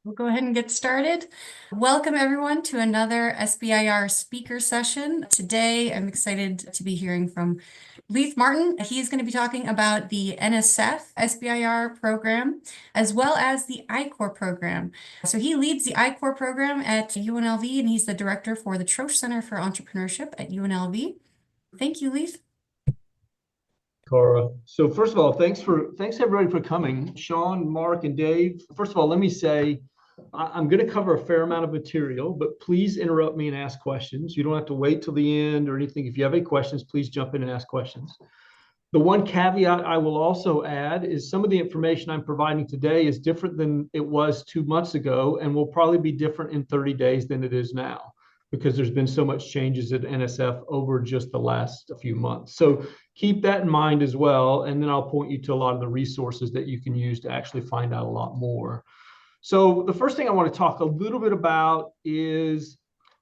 We'll go ahead and get started. Welcome everyone to another SBIR speaker session. Today, I'm excited to be hearing from Leith Martin. He's going to be talking about the NSF SBIR program, as well as the I-Corps program. So he leads the I-Corps program at UNLV, and he's the director for the Troesh Center for Entrepreneurship at UNLV. Thank you, Leith. Cara. So first of all, thanks everybody for coming. Sean, Mark, and Dave. First of all, let me say I'm going to cover a fair amount of material, but please interrupt me and ask questions. You don't have to wait till the end or anything. If you have any questions, please jump in and ask questions. The one caveat I will also add is some of the information I'm providing today is different than it was 2 months ago and will probably be different in 30 days than it is now, because there's been so much changes at NSF over just the last few months. So keep that in mind as well. And then I'll point you to a lot of the resources that you can use to actually find out a lot more. So the first thing I want to talk a little bit about is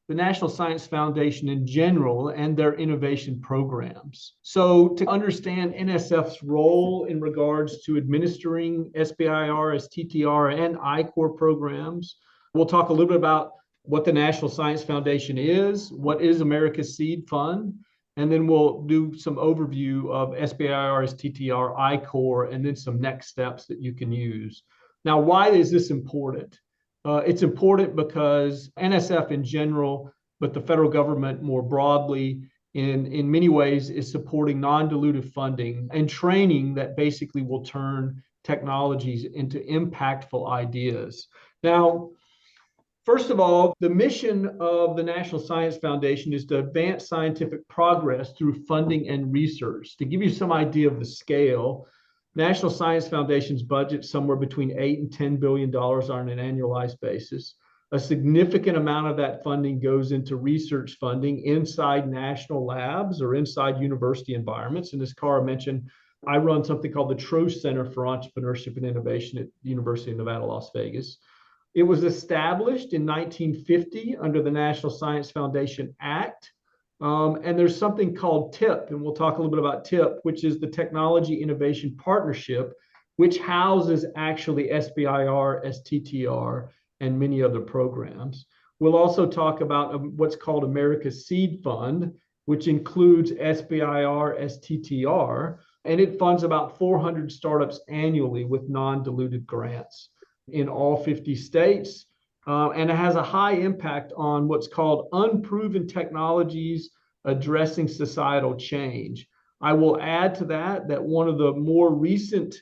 the National Science Foundation in general and their innovation programs. So to understand NSF's role in regards to administering SBIR, STTR, and I-Corps programs, we'll talk a little bit about what the National Science Foundation is, what is America's Seed Fund, and then we'll do some overview of SBIR, STTR, I-Corps, and then some next steps that you can use. Now, why is this important? It's important because NSF in general, but the federal government more broadly, in many ways, is supporting non-dilutive funding and training that basically will turn technologies into impactful ideas. Now, first of all, the mission of the National Science Foundation is to advance scientific progress through funding and research. To give you some idea of the scale, National Science Foundation's budget somewhere between $8 and $10 billion on an annualized basis. A significant amount of that funding goes into research funding inside national labs or inside university environments. And as Cara mentioned, I run something called the Troesh Center for Entrepreneurship and Innovation at the University of Nevada, Las Vegas. It was established in 1950 under the National Science Foundation Act. And there's something called TIP, and we'll talk a little bit about TIP, which is the Technology Innovation Partnership, which houses actually SBIR, STTR, and many other programs. We'll also talk about what's called America's Seed Fund, which includes SBIR, STTR, and it funds about 400 startups annually with non-dilutive grants in all 50 states. And it has a high impact on what's called unproven technologies addressing societal change. I will add to that one of the more recent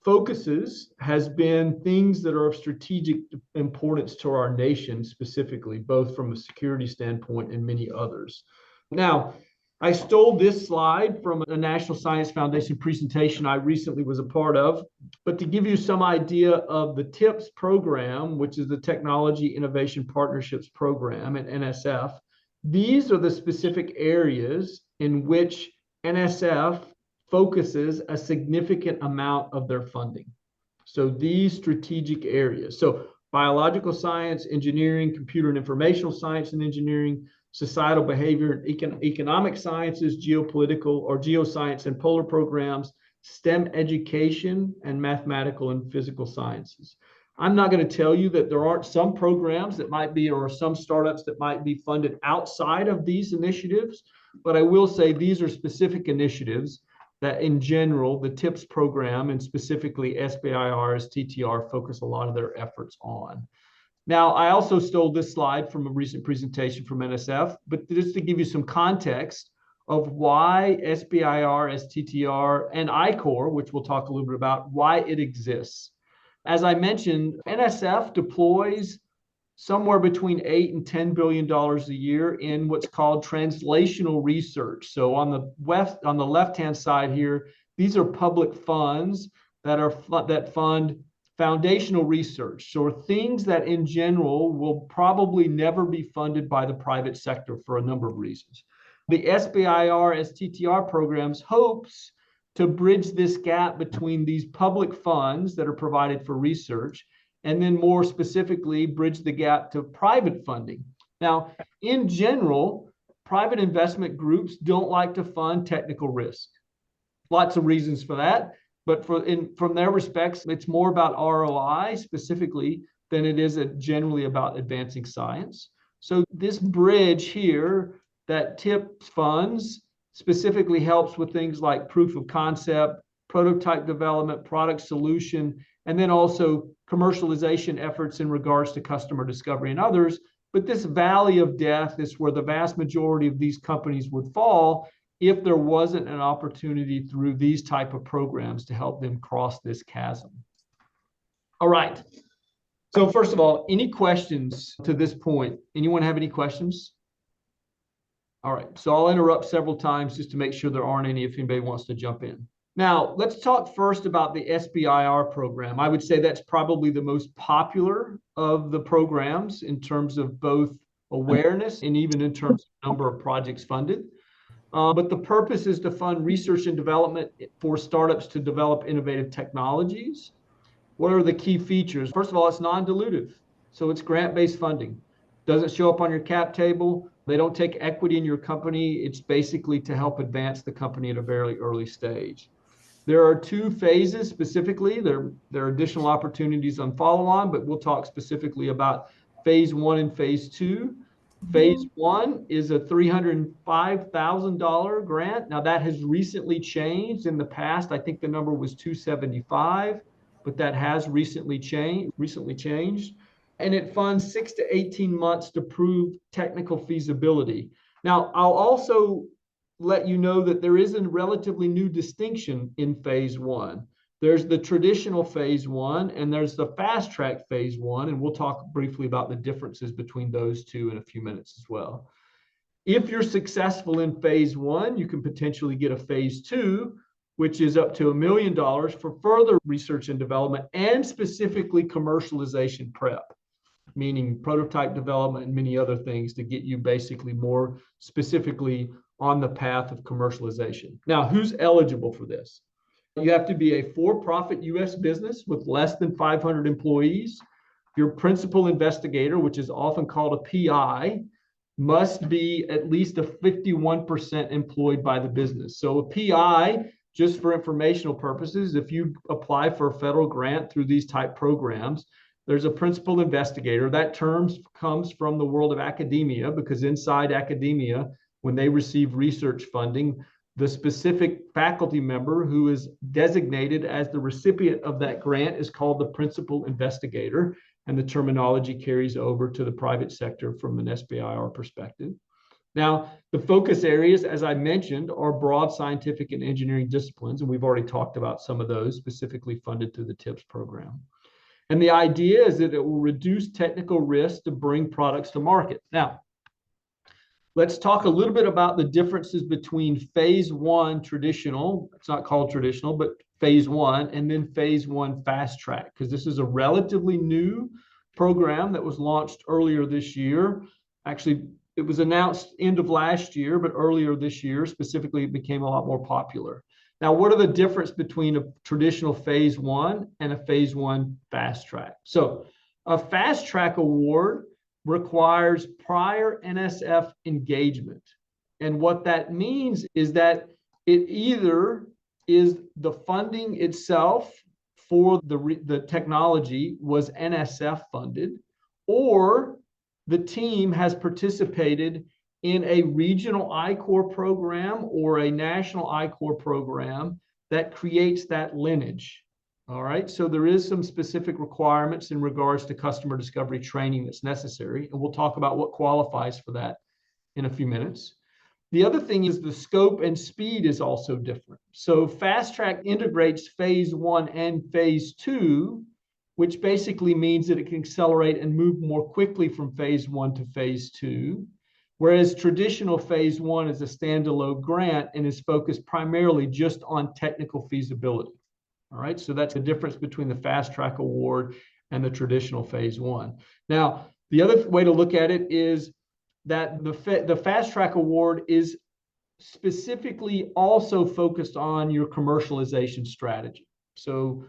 focuses has been things that are of strategic importance to our nation specifically, both from a security standpoint and many others. Now, I stole this slide from a National Science Foundation presentation I recently was a part of, but to give you some idea of the TIPS program, which is the Technology Innovation Partnerships Program at NSF, these are the specific areas in which NSF focuses a significant amount of their funding. So these strategic areas, so biological science, engineering, computer and informational science and engineering, societal behavior and economic sciences, geopolitical or geoscience and polar programs, STEM education, and mathematical and physical sciences. I'm not going to tell you that there aren't some programs that might be, or some startups that might be funded outside of these initiatives, but I will say these are specific initiatives that in general, the TIPS program and specifically SBIR, STTR focus a lot of their efforts on. Now, I also stole this slide from a recent presentation from NSF, but just to give you some context of why SBIR, STTR, and I-Corps, which we'll talk a little bit about, why it exists. As I mentioned, NSF deploys somewhere between $8 and $10 billion a year in what's called translational research. So on the left-hand side here, these are public funds that fund foundational research, so things that in general will probably never be funded by the private sector for a number of reasons. The SBIR, STTR programs hopes to bridge this gap between these public funds that are provided for research, and then more specifically, bridge the gap to private funding. Now, in general, private investment groups don't like to fund technical risk. Lots of reasons for that. But from their respects, it's more about ROI specifically than it is generally about advancing science. So this bridge here that TIP funds specifically helps with things like proof of concept, prototype development, product solution, and then also commercialization efforts in regards to customer discovery and others. But this valley of death is where the vast majority of these companies would fall if there wasn't an opportunity through these type of programs to help them cross this chasm. All right. So first of all, any questions to this point? Anyone have any questions? All right. So I'll interrupt several times just to make sure there aren't any if anybody wants to jump in. Now, let's talk first about the SBIR program. I would say that's probably the most popular of the programs in terms of both awareness and even in terms of number of projects funded. But the purpose is to fund research and development for startups to develop innovative technologies. What are the key features? First of all, it's non-dilutive. So it's grant-based funding. Doesn't show up on your cap table. They don't take equity in your company. It's basically to help advance the company at a very early stage. There are 2 phases specifically. There are additional opportunities on follow-on, but we'll talk specifically about phase 1 and phase 2. Phase 1 is a $305,000 grant. Now that has recently changed. In the past, I think the number was $275,000, but that has recently changed. And it funds 6 to 18 months to prove technical feasibility. Now, I'll also let you know that there is a relatively new distinction in phase 1. There's the traditional phase 1 and there's the fast track phase 1. And we'll talk briefly about the differences between those two in a few minutes as well. If you're successful in phase 1, you can potentially get a phase 2, which is up to $1 million for further research and development and specifically commercialization prep, meaning prototype development and many other things to get you basically more specifically on the path of commercialization. Now, who's eligible for this? You have to be a for-profit U.S. business with less than 500 employees. Your principal investigator, which is often called a PI, must be at least a 51% employed by the business. So a PI, just for informational purposes, if you apply for a federal grant through these type programs, there's a principal investigator. That term comes from the world of academia because inside academia, when they receive research funding, the specific faculty member who is designated as the recipient of that grant is called the principal investigator, and the terminology carries over to the private sector from an SBIR perspective. Now, the focus areas, as I mentioned, are broad scientific and engineering disciplines, and we've already talked about some of those specifically funded through the TIPS program. And the idea is that it will reduce technical risk to bring products to market. Now, let's talk a little bit about the differences between phase 1 traditional, it's not called traditional, but phase 1, and then phase 1 fast track, because this is a relatively new program that was launched earlier this year. Actually, it was announced end of last year, but earlier this year, specifically, it became a lot more popular. Now, what are the difference between a traditional phase 1 and a phase 1 fast track? So a fast track award requires prior NSF engagement. And what that means is that it either is the funding itself for the technology was NSF funded, or the team has participated in a regional I-Corps program or a national I-Corps program that creates that lineage. All right, so there is some specific requirements in regards to customer discovery training that's necessary, and we'll talk about what qualifies for that in a few minutes. The other thing is the scope and speed is also different. So fast track integrates phase 1 and phase 2, which basically means that it can accelerate and move more quickly from phase 1 to phase 2. Whereas traditional phase 1 is a standalone grant and is focused primarily just on technical feasibility. All right, so that's the difference between the fast track award and the traditional phase 1. Now, the other way to look at it is that the fast track award is specifically also focused on your commercialization strategy. So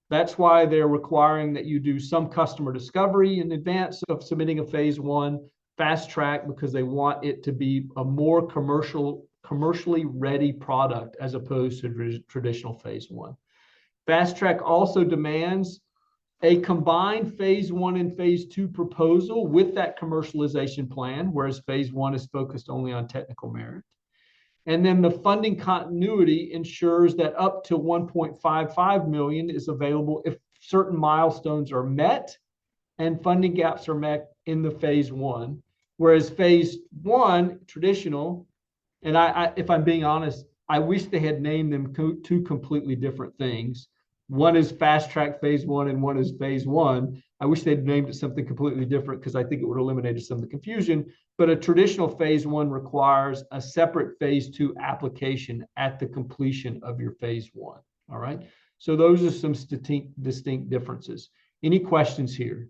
that's why they're requiring that you do some customer discovery in advance of submitting a phase 1 fast track, because they want it to be a more commercially ready product as opposed to traditional phase 1. Fast track also demands a combined phase 1 and phase 2 proposal with that commercialization plan, whereas phase 1 is focused only on technical merit. And then the funding continuity ensures that up to 1.55 million is available if certain milestones are met and funding gaps are met in the phase 1. Whereas phase 1, traditional, and if I'm being honest, I wish they had named them two completely different things. One is fast track phase 1 and one is phase 1. I wish they'd named it something completely different because I think it would have eliminated some of the confusion. But a traditional phase 1 requires a separate phase 2 application at the completion of your phase 1. All right. So those are some distinct differences. Any questions here?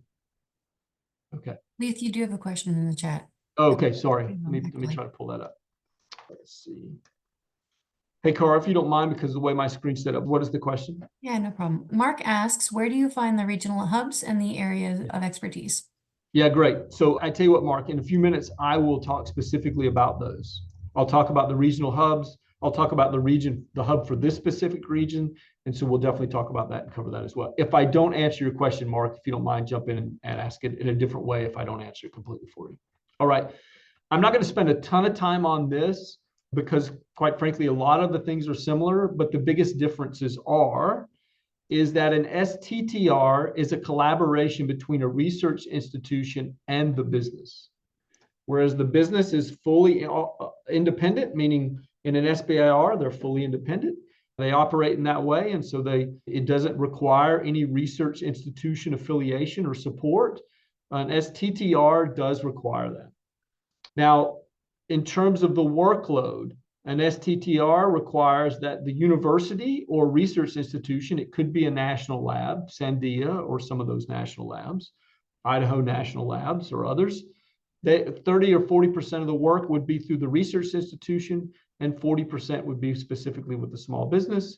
Okay. Leith, you do have a question in the chat. Okay, sorry. Let me try to pull that up. Let's see. Hey, Cara, if you don't mind, because of the way my screen's set up, what is the question? Yeah, no problem. Mark asks, where do you find the regional hubs and the areas of expertise? Yeah, great. So I tell you what, Mark, in a few minutes, I will talk specifically about those. I'll talk about the regional hubs. I'll talk about the region, the hub for this specific region. And so we'll definitely talk about that and cover that as well. If I don't answer your question, Mark, if you don't mind, jump in and ask it in a different way if I don't answer it completely for you. All right. I'm not going to spend a ton of time on this because, quite frankly, a lot of the things are similar, but the biggest differences is that an STTR is a collaboration between a research institution and the business. Whereas the business is fully independent, meaning in an SBIR, they're fully independent. They operate in that way. And so it doesn't require any research institution affiliation or support. An STTR does require that. Now, in terms of the workload, an STTR requires that the university or research institution, it could be a national lab, Sandia or some of those national labs, Idaho National Labs or others, 30 or 40% of the work would be through the research institution and 40% would be specifically with the small business.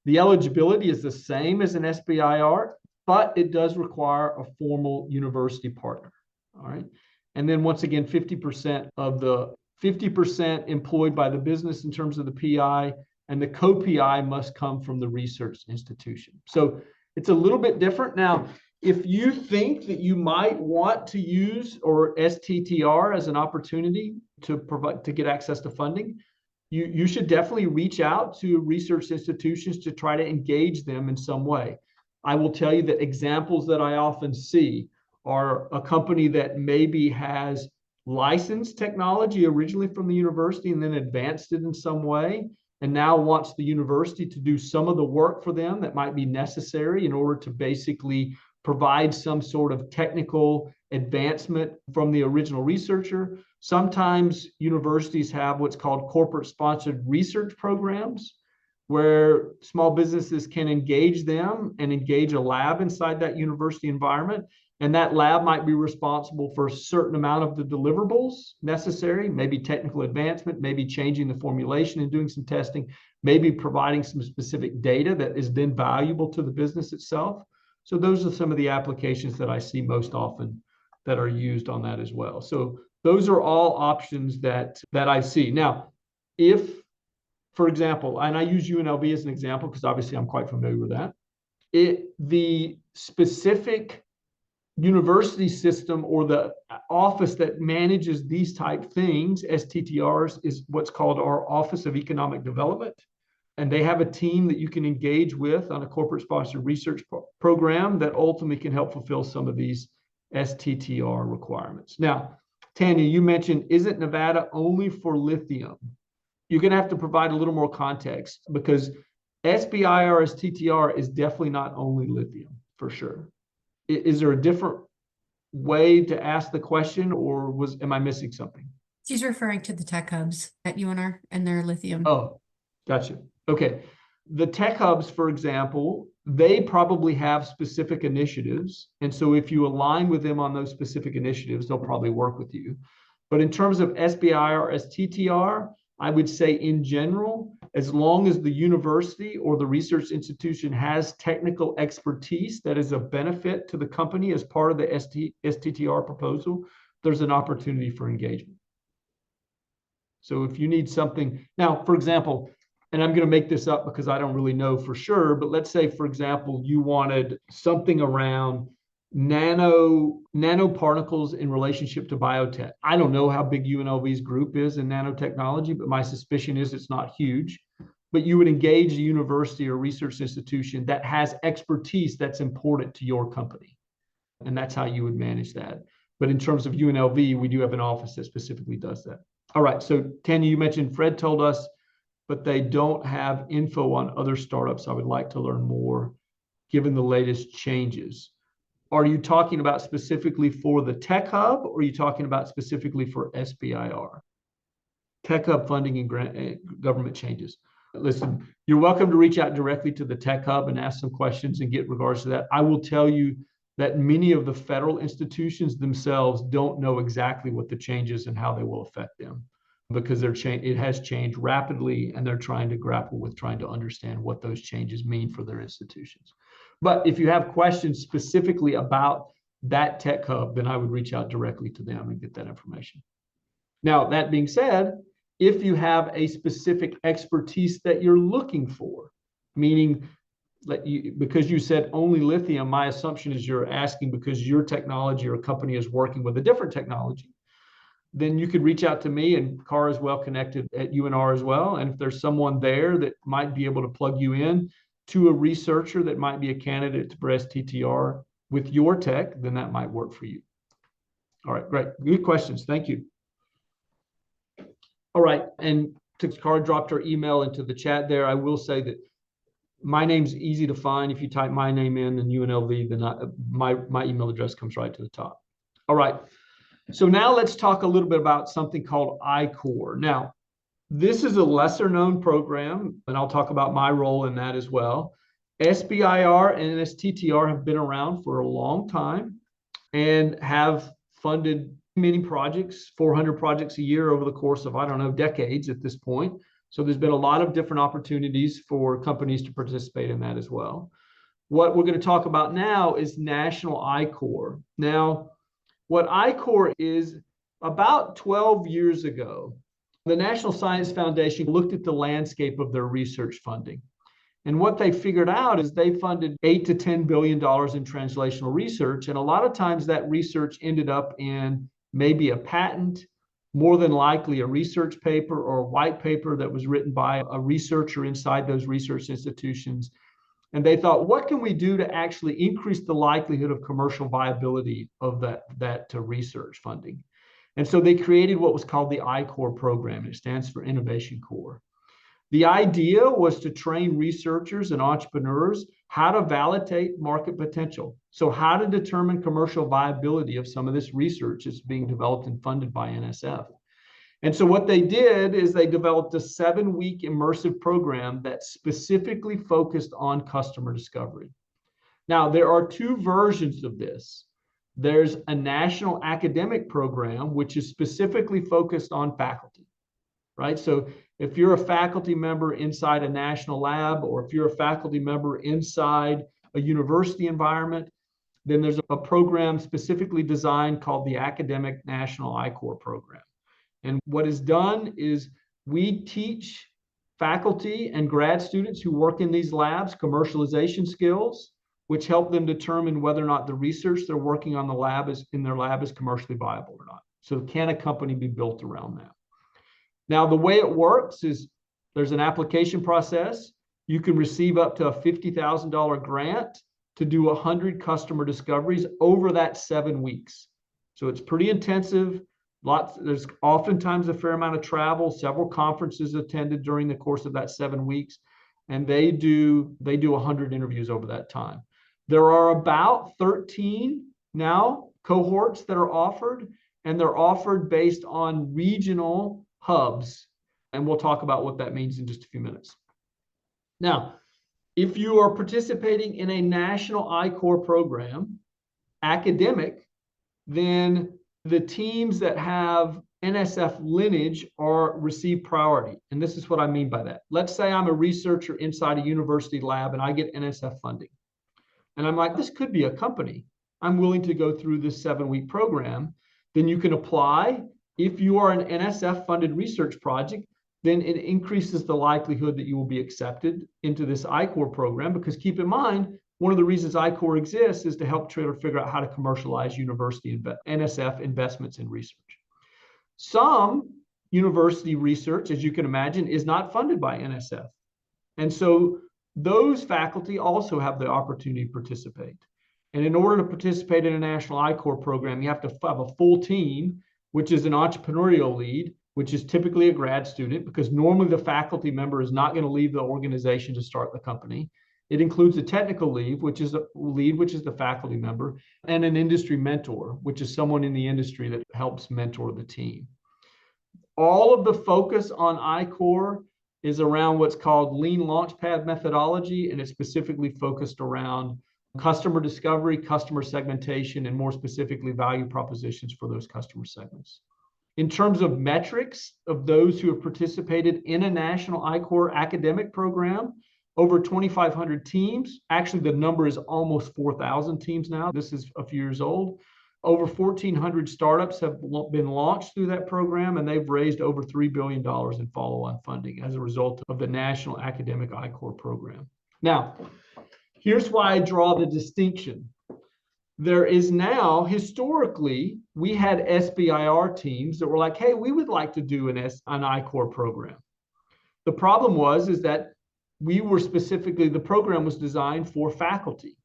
The eligibility is the same as an SBIR, but it does require a formal university partner. All right. And then once again, 50% employed by the business in terms of the PI, and the co-PI must come from the research institution. So it's a little bit different. Now, if you think that you might want to use or STTR as an opportunity to get access to funding, you should definitely reach out to research institutions to try to engage them in some way. I will tell you that examples that I often see are a company that maybe has licensed technology originally from the university and then advanced it in some way, and now wants the university to do some of the work for them that might be necessary in order to basically provide some sort of technical advancement from the original researcher. Sometimes universities have what's called corporate-sponsored research programs, where small businesses can engage them and engage a lab inside that university environment. And that lab might be responsible for a certain amount of the deliverables necessary, maybe technical advancement, maybe changing the formulation and doing some testing, maybe providing some specific data that is then valuable to the business itself. So those are some of the applications that I see most often that are used on that as well. So those are all options that I see. Now, if, for example, and I use UNLV as an example because obviously I'm quite familiar with that, the specific university system or the office that manages these type things, STTRs, is what's called our Office of Economic Development. And they have a team that you can engage with on a corporate sponsored research program that ultimately can help fulfill some of these STTR requirements. Now, Tanya, you mentioned, isn't Nevada only for lithium? You're going to have to provide a little more context because SBIR STTR is definitely not only lithium, for sure. Is there a different way to ask the question, or am I missing something? She's referring to the tech hubs at UNR and their lithium. Oh, gotcha. Okay. The tech hubs, for example, they probably have specific initiatives. And so if you align with them on those specific initiatives, they'll probably work with you. But in terms of SBIR or STTR, I would say in general, as long as the university or the research institution has technical expertise that is a benefit to the company as part of the STTR proposal, there's an opportunity for engagement. So if you need something, now, for example, and I'm going to make this up because I don't really know for sure, but let's say, for example, you wanted something around nanoparticles in relationship to biotech. I don't know how big UNLV's group is in nanotechnology, but my suspicion is it's not huge. But you would engage a university or research institution that has expertise that's important to your company. And that's how you would manage that. But in terms of UNLV, we do have an office that specifically does that. All right, so Tanya, you mentioned Fred told us, but they don't have info on other startups. I would like to learn more given the latest changes. Are you talking about specifically for the Tech Hub, or are you talking about specifically for SBIR? Tech Hub funding and government changes. Listen, you're welcome to reach out directly to the Tech Hub and ask some questions and get regards to that. I will tell you that many of the federal institutions themselves don't know exactly what the changes and how they will affect them, because it has changed rapidly, and they're trying to grapple with trying to understand what those changes mean for their institutions. But if you have questions specifically about that Tech Hub, then I would reach out directly to them and get that information. Now, that being said, if you have a specific expertise that you're looking for, meaning because you said only lithium, my assumption is you're asking because your technology or company is working with a different technology, then you could reach out to me, and Carr is well connected at UNR as well. And if there's someone there that might be able to plug you in to a researcher that might be a candidate for STTR with your tech, then that might work for you. All right, great. Good questions. Thank you. All right, and Carr dropped her email into the chat there. I will say that my name's easy to find. If you type my name in and UNLV, then my email address comes right to the top. All right, so now let's talk a little bit about something called I-Corps. Now, this is a lesser known program, and I'll talk about my role in that as well. SBIR and STTR have been around for a long time and have funded many projects, 400 projects a year over the course of, I don't know, decades at this point. So there's been a lot of different opportunities for companies to participate in that as well. What we're going to talk about now is National I-Corps. Now, what I-Corps is, about 12 years ago, the National Science Foundation looked at the landscape of their research funding. And what they figured out is they funded $8 to $10 billion in translational research. And a lot of times that research ended up in maybe a patent, more than likely a research paper or a white paper that was written by a researcher inside those research institutions. And they thought, what can we do to actually increase the likelihood of commercial viability of that research funding? And so they created what was called the I-Corps program. It stands for Innovation Corps. The idea was to train researchers and entrepreneurs how to validate market potential. So how to determine commercial viability of some of this research that's being developed and funded by NSF. And so what they did is they developed a 7-week immersive program that specifically focused on customer discovery. Now, there are 2 versions of this. There's a national academic program, which is specifically focused on faculty, right? So if you're a faculty member inside a national lab, or if you're a faculty member inside a university environment, then there's a program specifically designed called the Academic National I-Corps program. And what is done is we teach faculty and grad students who work in these labs commercialization skills, which help them determine whether or not the research they're working on in their lab is commercially viable or not. So can a company be built around that? Now, the way it works is there's an application process. You can receive up to a $50,000 grant to do 100 customer discoveries over that 7 weeks. So it's pretty intensive. There's oftentimes a fair amount of travel, several conferences attended during the course of that 7 weeks, and they do 100 interviews over that time. There are about 13 now cohorts that are offered, and they're offered based on regional hubs. And we'll talk about what that means in just a few minutes. Now, if you are participating in a national I-Corps program, academic, then the teams that have NSF lineage receive priority. And this is what I mean by that. Let's say I'm a researcher inside a university lab and I get NSF funding. And I'm like, this could be a company. I'm willing to go through this 7-week program. Then you can apply. If you are an NSF funded research project, then it increases the likelihood that you will be accepted into this I-Corps program, because keep in mind, one of the reasons I-Corps exists is to help try to figure out how to commercialize university NSF investments in research. Some university research, as you can imagine, is not funded by NSF. And so those faculty also have the opportunity to participate. And in order to participate in a national I-Corps program, you have to have a full team, which is an entrepreneurial lead, which is typically a grad student, because normally the faculty member is not going to leave the organization to start the company. It includes a technical lead, which is the faculty member, and an industry mentor, which is someone in the industry that helps mentor the team. All of the focus on I-Corps is around what's called Lean Launchpad methodology, and it's specifically focused around customer discovery, customer segmentation, and more specifically value propositions for those customer segments. In terms of metrics of those who have participated in a national I-Corps academic program, over 2,500 teams. Actually, the number is almost 4,000 teams now. This is a few years old. Over 1,400 startups have been launched through that program, and they've raised over $3 billion in follow-on funding as a result of the National Academic I-Corps program. Now, here's why I draw the distinction. There is now, historically, we had SBIR teams that were like, hey, we would like to do an I-Corps program. The problem is that we were specifically, the program was designed for faculty,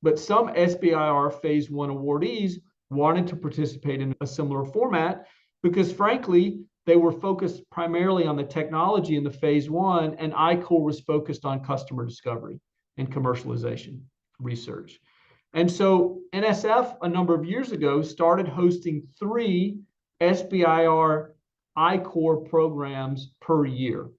but some SBIR Phase 1 awardees wanted to participate in a similar format because, frankly, they were focused primarily on the technology in the Phase 1, and I-Corps was focused on customer discovery and commercialization research. And so NSF, a number of years ago, started hosting 3 SBIR I-Corps programs per year.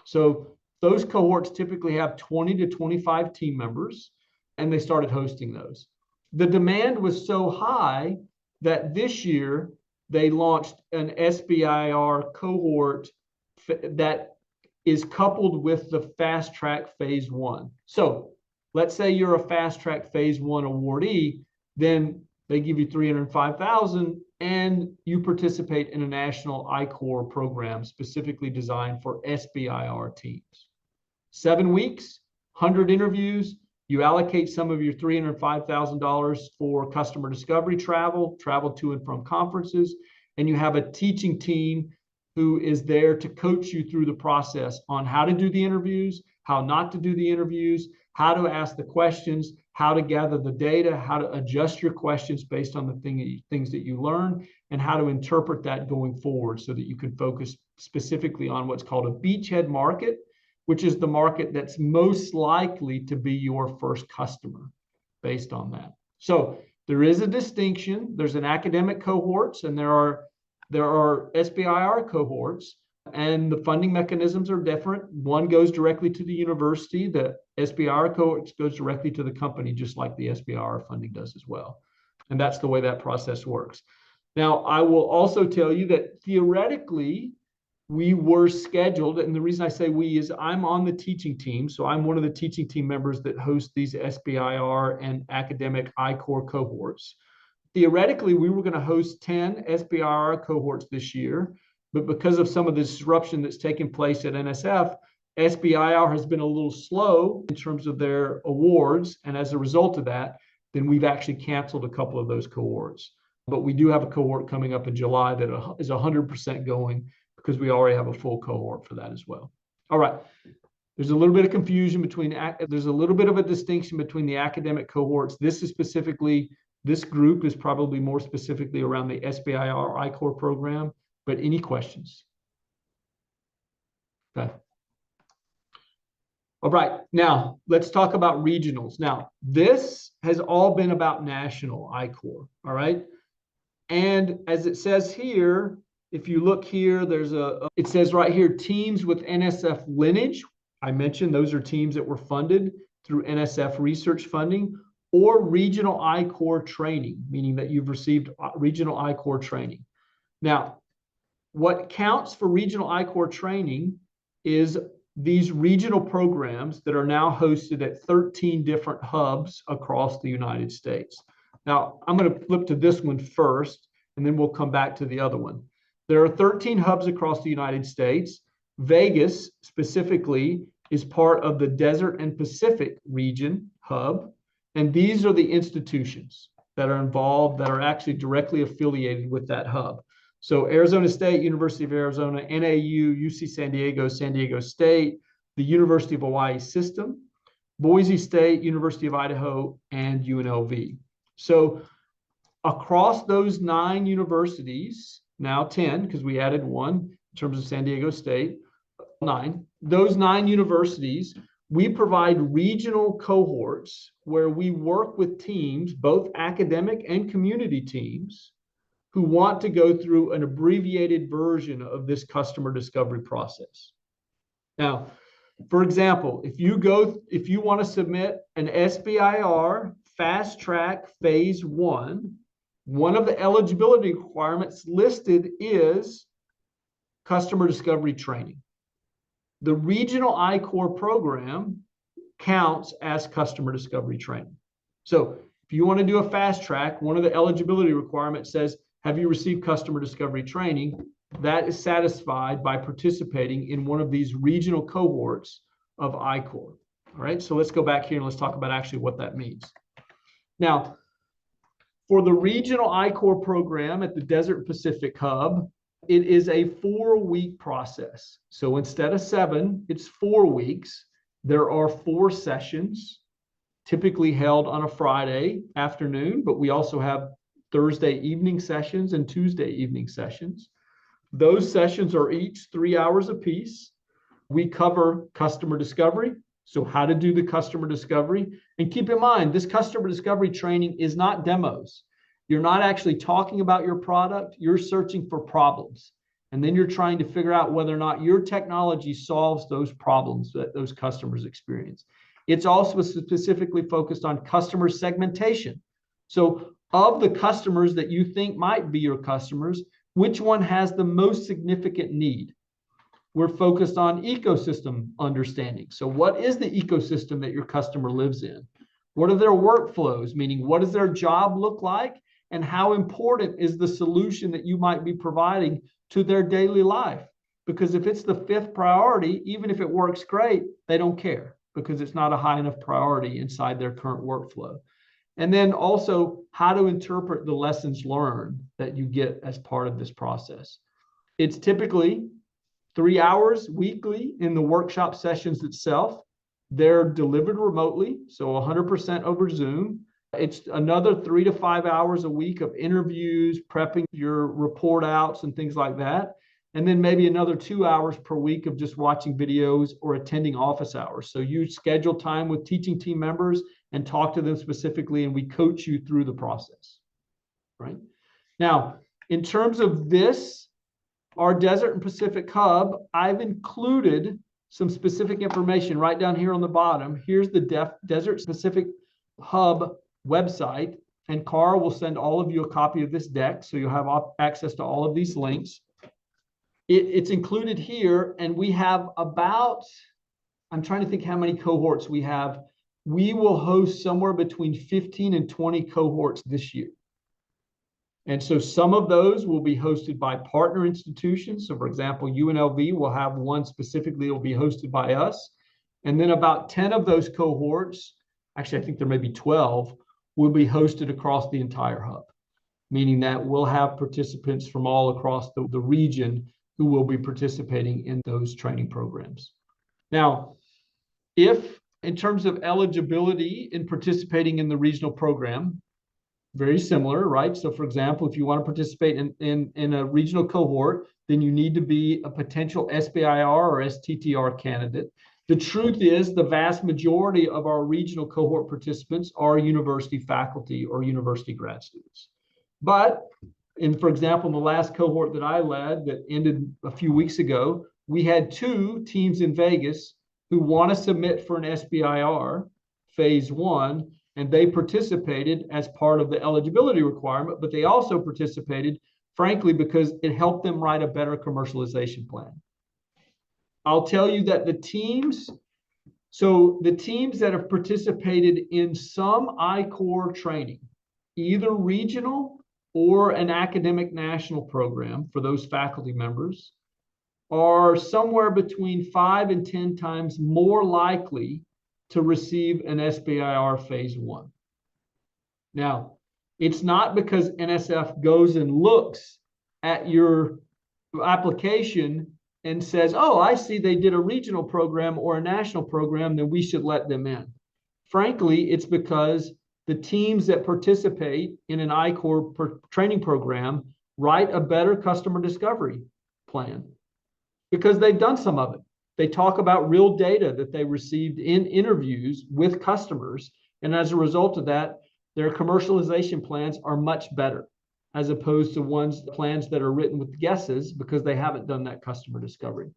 So those cohorts typically have 20 to 25 team members, and they started hosting those. The demand was so high that this year they launched an SBIR cohort that is coupled with the Fast Track Phase 1. So let's say you're a Fast Track Phase 1 awardee, then they give you $305,000 and you participate in a national I-Corps program specifically designed for SBIR teams. 7 weeks, 100 interviews, you allocate some of your $305,000 for customer discovery travel to and from conferences, and you have a teaching team who is there to coach you through the process on how to do the interviews, how not to do the interviews, how to ask the questions, how to gather the data, how to adjust your questions based on the things that you learn, and how to interpret that going forward so that you can focus specifically on what's called a beachhead market, which is the market that's most likely to be your first customer based on that. So there is a distinction. There's an academic cohorts, and there are SBIR cohorts, and the funding mechanisms are different. One goes directly to the university. The SBIR cohorts goes directly to the company, just like the SBIR funding does as well. And that's the way that process works. Now, I will also tell you that theoretically, we were scheduled, and the reason I say we is I'm on the teaching team. So I'm one of the teaching team members that host these SBIR and academic I-Corps cohorts. Theoretically, we were going to host 10 SBIR cohorts this year, but because of some of the disruption that's taken place at NSF, SBIR has been a little slow in terms of their awards. And as a result of that, then we've actually canceled a couple of those cohorts. But we do have a cohort coming up in July that is 100% going, because we already have a full cohort for that as well. All right. There's a little bit of confusion there's a little bit of a distinction between the academic cohorts. This group is probably more specifically around the SBIR I-Corps program, but any questions? Okay. All right, now let's talk about regionals. Now, this has all been about national I-Corps, all right? And as it says here, if you look here, it says right here, teams with NSF lineage. I mentioned those are teams that were funded through NSF research funding, or regional I-Corps training, meaning that you've received regional I-Corps training. Now, what counts for regional I-Corps training is these regional programs that are now hosted at 13 different hubs across the United States. Now, I'm going to flip to this one first, and then we'll come back to the other one. There are 13 hubs across the United States. Vegas specifically is part of the Desert and Pacific region hub. And these are the institutions that are involved that are actually directly affiliated with that hub. So Arizona State, University of Arizona, NAU, UC San Diego, San Diego State, the University of Hawaii system, Boise State, University of Idaho, and UNLV. So across those 9 universities, now 10, because we added one in terms of San Diego State, 9, those 9 universities, we provide regional cohorts where we work with teams, both academic and community teams, who want to go through an abbreviated version of this customer discovery process. Now, for example, if you want to submit an SBIR fast track phase 1, one of the eligibility requirements listed is customer discovery training. The regional I-Corps program counts as customer discovery training. So if you want to do a fast track, one of the eligibility requirements says, have you received customer discovery training? That is satisfied by participating in one of these regional cohorts of I-Corps. All right, so let's go back here and let's talk about actually what that means. Now, for the regional I-Corps program at the Desert Pacific Hub, it is a 4-week process. So instead of 7, it's 4 weeks. There are 4 sessions, typically held on a Friday afternoon, but we also have Thursday evening sessions and Tuesday evening sessions. Those sessions are each 3 hours apiece. We cover customer discovery, so how to do the customer discovery. And keep in mind, this customer discovery training is not demos. You're not actually talking about your product, you're searching for problems. And then you're trying to figure out whether or not your technology solves those problems that those customers experience. It's also specifically focused on customer segmentation. So of the customers that you think might be your customers, which one has the most significant need? We're focused on ecosystem understanding. So what is the ecosystem that your customer lives in? What are their workflows? Meaning, what does their job look like? And how important is the solution that you might be providing to their daily life? Because if it's the 5th priority, even if it works great, they don't care because it's not a high enough priority inside their current workflow. And then also how to interpret the lessons learned that you get as part of this process. It's typically 3 hours weekly in the workshop sessions itself. They're delivered remotely, so 100% over Zoom. It's another 3 to 5 hours a week of interviews, prepping your report outs and things like that. And then maybe another 2 hours per week of just watching videos or attending office hours. So you schedule time with teaching team members and talk to them specifically, and we coach you through the process, right? Now, in terms of this, our Desert and Pacific Hub, I've included some specific information right down here on the bottom. Here's the Desert Pacific Hub website, and Carl will send all of you a copy of this deck, so you'll have access to all of these links. It's included here, and we have about, I'm trying to think how many cohorts we have. We will host somewhere between 15 and 20 cohorts this year. And so some of those will be hosted by partner institutions. So for example, UNLV will have one specifically that will be hosted by us. And then about 10 of those cohorts, actually, I think there may be 12, will be hosted across the entire hub, meaning that we'll have participants from all across the region who will be participating in those training programs. Now, if in terms of eligibility in participating in the regional program, very similar, right? So for example, if you want to participate in a regional cohort, then you need to be a potential SBIR or STTR candidate. The truth is the vast majority of our regional cohort participants are university faculty or university grad students. But for example, in the last cohort that I led that ended a few weeks ago, we had 2 teams in Vegas who want to submit for an SBIR phase 1, and they participated as part of the eligibility requirement, but they also participated, frankly, because it helped them write a better commercialization plan. I'll tell you that the teams that have participated in some I-Corps training, either regional or an academic national program for those faculty members, are somewhere between 5 and 10 times more likely to receive an SBIR phase 1. Now, it's not because NSF goes and looks at your application and says, oh, I see they did a regional program or a national program, then we should let them in. Frankly, it's because the teams that participate in an I-Corps training program write a better customer discovery plan because they've done some of it. They talk about real data that they received in interviews with customers. And as a result of that, their commercialization plans are much better as opposed to plans that are written with guesses because they haven't done that customer discovery.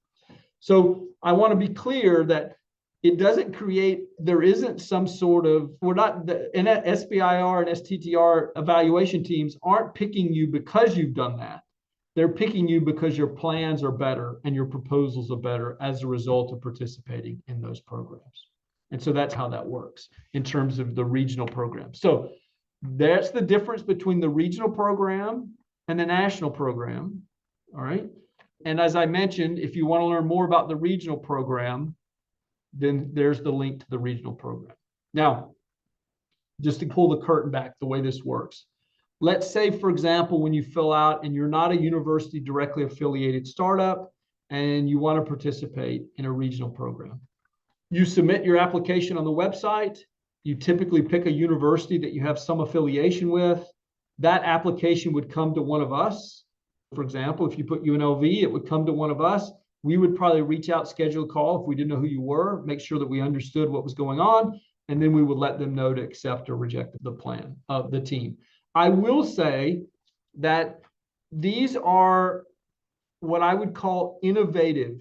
So I want to be clear that it doesn't create, there isn't some sort of, we're not, the SBIR and STTR evaluation teams aren't picking you because you've done that. They're picking you because your plans are better and your proposals are better as a result of participating in those programs. And so that's how that works in terms of the regional program. So that's the difference between the regional program and the national program. All right. And as I mentioned, if you want to learn more about the regional program, then there's the link to the regional program. Now, just to pull the curtain back, the way this works. Let's say, for example, when you fill out and you're not a university directly affiliated startup and you want to participate in a regional program. You submit your application on the website. You typically pick a university that you have some affiliation with. That application would come to one of us. For example, if you put UNLV, it would come to one of us. We would probably reach out, schedule a call if we didn't know who you were, make sure that we understood what was going on, and then we would let them know to accept or reject the plan of the team. I will say that these are what I would call innovative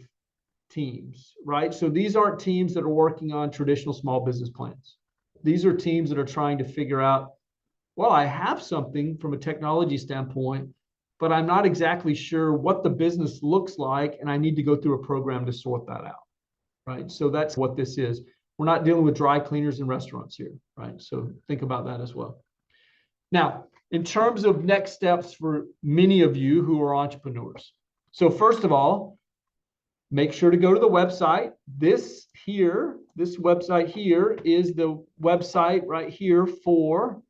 teams, right? So these aren't teams that are working on traditional small business plans. These are teams that are trying to figure out, well, I have something from a technology standpoint, but I'm not exactly sure what the business looks like, and I need to go through a program to sort that out, right? So that's what this is. We're not dealing with dry cleaners and restaurants here, right? So think about that as well. Now, in terms of next steps for many of you who are entrepreneurs. So first of all, make sure to go to the website. This website here is the website right here for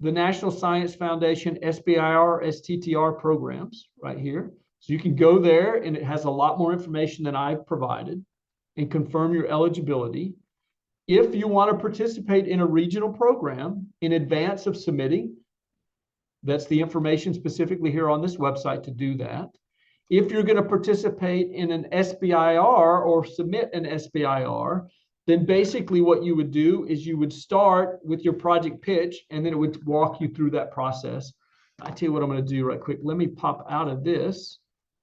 the National Science Foundation SBIR, STTR programs right here. So you can go there and it has a lot more information than I've provided and confirm your eligibility. If you want to participate in a regional program in advance of submitting, that's the information specifically here on this website to do that. If you're going to participate in an SBIR or submit an SBIR, then basically what you would do is you would start with your project pitch, and then it would walk you through that process. I tell you what I'm going to do right quick. Let me pop out of this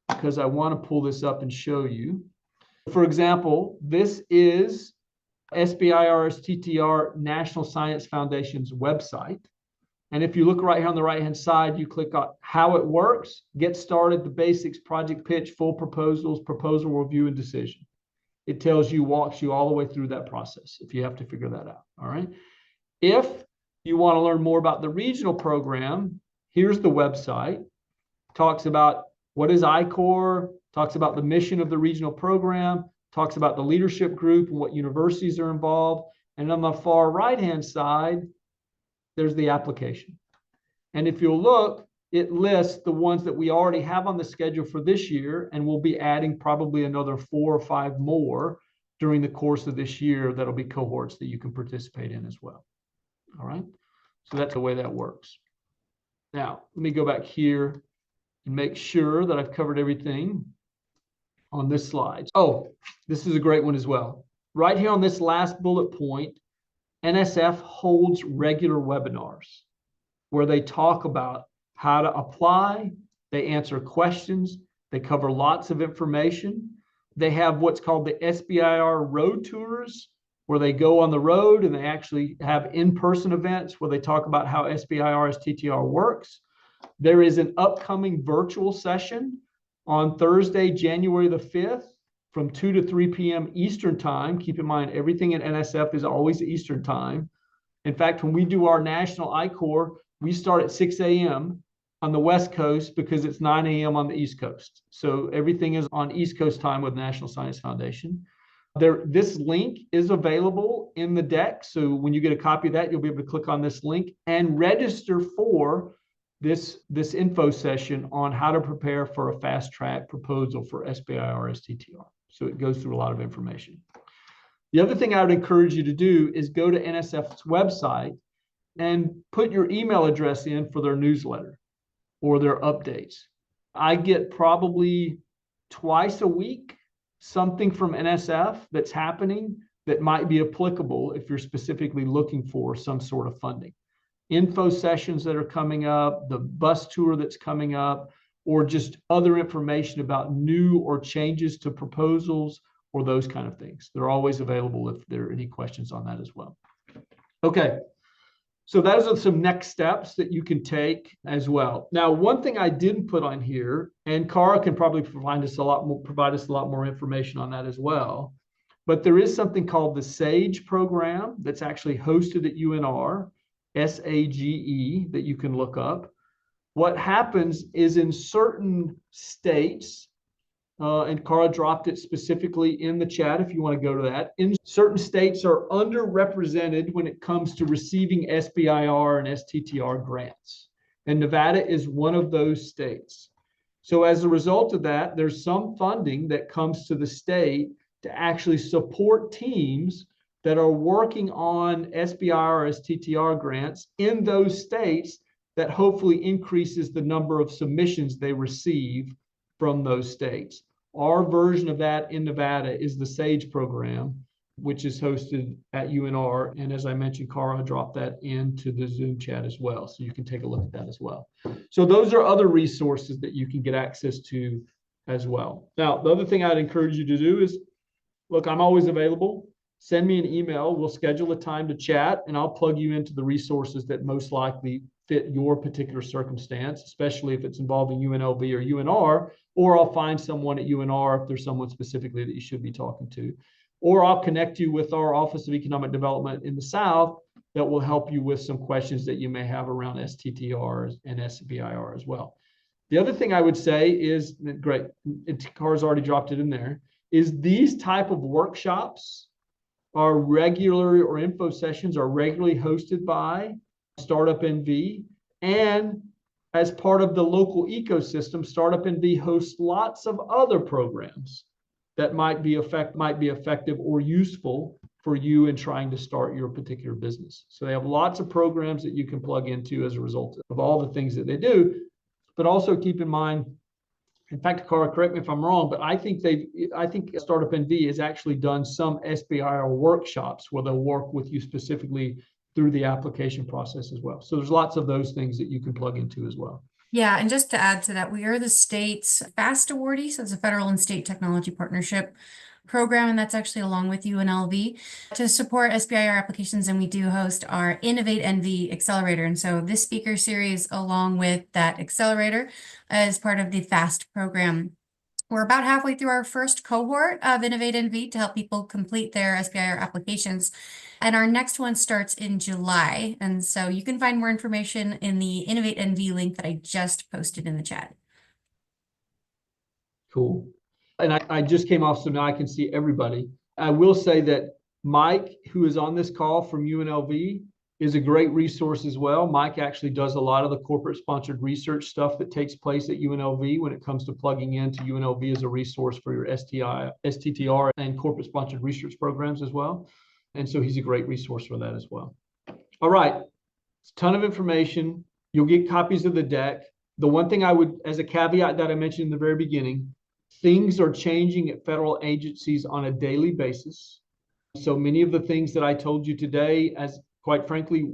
because I want to pull this up and show you. For example, this is SBIR STTR National Science Foundation's website. And if you look right here on the right-hand side, you click on how it works, get started, the basics, project pitch, full proposals, proposal review, and decision. It tells you, walks you all the way through that process if you have to figure that out, all right? If you want to learn more about the regional program, here's the website. Talks about what is I-Corps, talks about the mission of the regional program, talks about the leadership group and what universities are involved. And on the far right-hand side, there's the application. And if you'll look, it lists the ones that we already have on the schedule for this year, and we'll be adding probably another 4 or 5 more during the course of this year. That'll be cohorts that you can participate in as well. All right. So that's the way that works. Now, let me go back here and make sure that I've covered everything on this slide. Oh, this is a great one as well. Right here on this last bullet point, NSF holds regular webinars where they talk about how to apply, they answer questions, they cover lots of information. They have what's called the SBIR road tours, where they go on the road and they actually have in-person events where they talk about how SBIR STTR works. There is an upcoming virtual session on Thursday, January the 5th from 2 to 3 p.m. Eastern time. Keep in mind, everything in NSF is always Eastern time. In fact, when we do our national I-Corps, we start at 6 a.m. on the West Coast because it's 9 a.m. on the East Coast. So everything is on East Coast time with National Science Foundation. This link is available in the deck. So when you get a copy of that, you'll be able to click on this link and register for this info session on how to prepare for a fast track proposal for SBIR STTR. So it goes through a lot of information. The other thing I would encourage you to do is go to NSF's website and put your email address in for their newsletter or their updates. I get probably twice a week something from NSF that's happening that might be applicable if you're specifically looking for some sort of funding. Info sessions that are coming up, the bus tour that's coming up, or just other information about new or changes to proposals or those kind of things. They're always available if there are any questions on that as well. Okay, so those are some next steps that you can take as well. Now, one thing I didn't put on here, and Cara can probably provide us a lot more information on that as well, but there is something called the SAGE program that's actually hosted at UNR, SAGE, that you can look up. What happens is in certain states, and Cara dropped it specifically in the chat if you want to go to that. In certain states are underrepresented when it comes to receiving SBIR and STTR grants. And Nevada is one of those states. So as a result of that, there's some funding that comes to the state to actually support teams that are working on SBIR or STTR grants in those states that hopefully increases the number of submissions they receive from those states. Our version of that in Nevada is the SAGE program, which is hosted at UNR. And as I mentioned, Cara dropped that into the Zoom chat as well. So you can take a look at that as well. So those are other resources that you can get access to as well. Now, the other thing I'd encourage you to do is, look, I'm always available. Send me an email. We'll schedule a time to chat, and I'll plug you into the resources that most likely fit your particular circumstance, especially if it's involving UNLV or UNR, or I'll find someone at UNR if there's someone specifically that you should be talking to. Or I'll connect you with our Office of Economic Development in the South that will help you with some questions that you may have around STTR and SBIR as well. The other thing I would say is, great, Cara's already dropped it in there, is these type of workshops are regular, or info sessions are regularly hosted by Startup NV, and as part of the local ecosystem, Startup NV hosts lots of other programs that might be effective or useful for you in trying to start your particular business. So they have lots of programs that you can plug into as a result of all the things that they do. But also keep in mind, in fact, Cara, correct me if I'm wrong, but I think Startup NV has actually done some SBIR workshops where they'll work with you specifically through the application process as well. So there's lots of those things that you can plug into as well. Yeah, and just to add to that, we are the state's FAST awardee, so it's a federal and state technology partnership program, and that's actually along with UNLV to support SBIR applications, and we do host our Innovate NV Accelerator. And so this speaker series, along with that accelerator, is part of the FAST program. We're about halfway through our first cohort of Innovate NV to help people complete their SBIR applications. And our next one starts in July. And so you can find more information in the Innovate NV link that I just posted in the chat. Cool. And I just came off, so now I can see everybody. I will say that Mike, who is on this call from UNLV, is a great resource as well. Mike actually does a lot of the corporate sponsored research stuff that takes place at UNLV when it comes to plugging into UNLV as a resource for your STTR and corporate sponsored research programs as well. And so he's a great resource for that as well. All right, it's a ton of information. You'll get copies of the deck. The one thing I would, as a caveat that I mentioned in the very beginning, things are changing at federal agencies on a daily basis. So many of the things that I told you today, as quite frankly,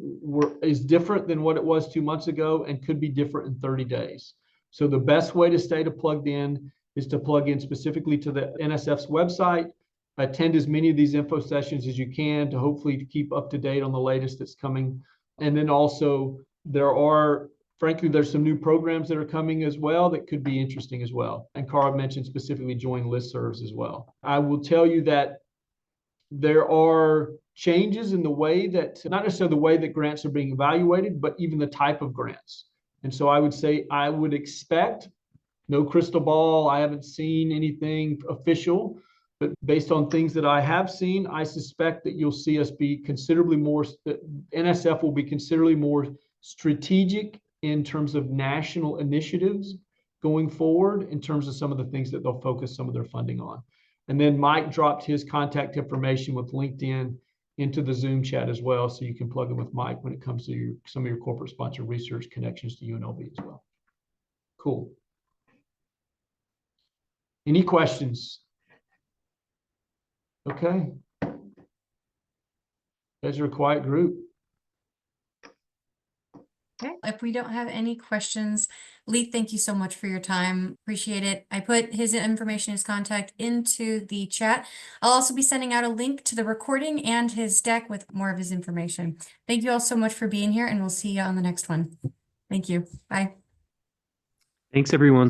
is different than what it was 2 months ago and could be different in 30 days. So the best way to stay plugged in is to plug in specifically to the NSF's website, attend as many of these info sessions as you can to hopefully keep up to date on the latest that's coming. And then also there's some new programs that are coming as well that could be interesting as well. And Cara mentioned specifically join listservs as well. I will tell you that there are changes in the way that, not necessarily the way that grants are being evaluated, but even the type of grants. And so I would say I would expect, no crystal ball, I haven't seen anything official, but based on things that I have seen, I suspect that you'll see us be considerably more, NSF will be considerably more strategic in terms of national initiatives going forward, in terms of some of the things that they'll focus some of their funding on. And then Mike dropped his contact information with LinkedIn into the Zoom chat as well, so you can plug in with Mike when it comes to some of your corporate sponsor research connections to UNLV as well. Cool. Any questions? Okay. You guys are a quiet group. Okay. If we don't have any questions, Leith, thank you so much for your time. Appreciate it. I put his information, his contact into the chat. I'll also be sending out a link to the recording and his deck with more of his information. Thank you all so much for being here, and we'll see you on the next one. Thank you. Bye. Thanks, everyone.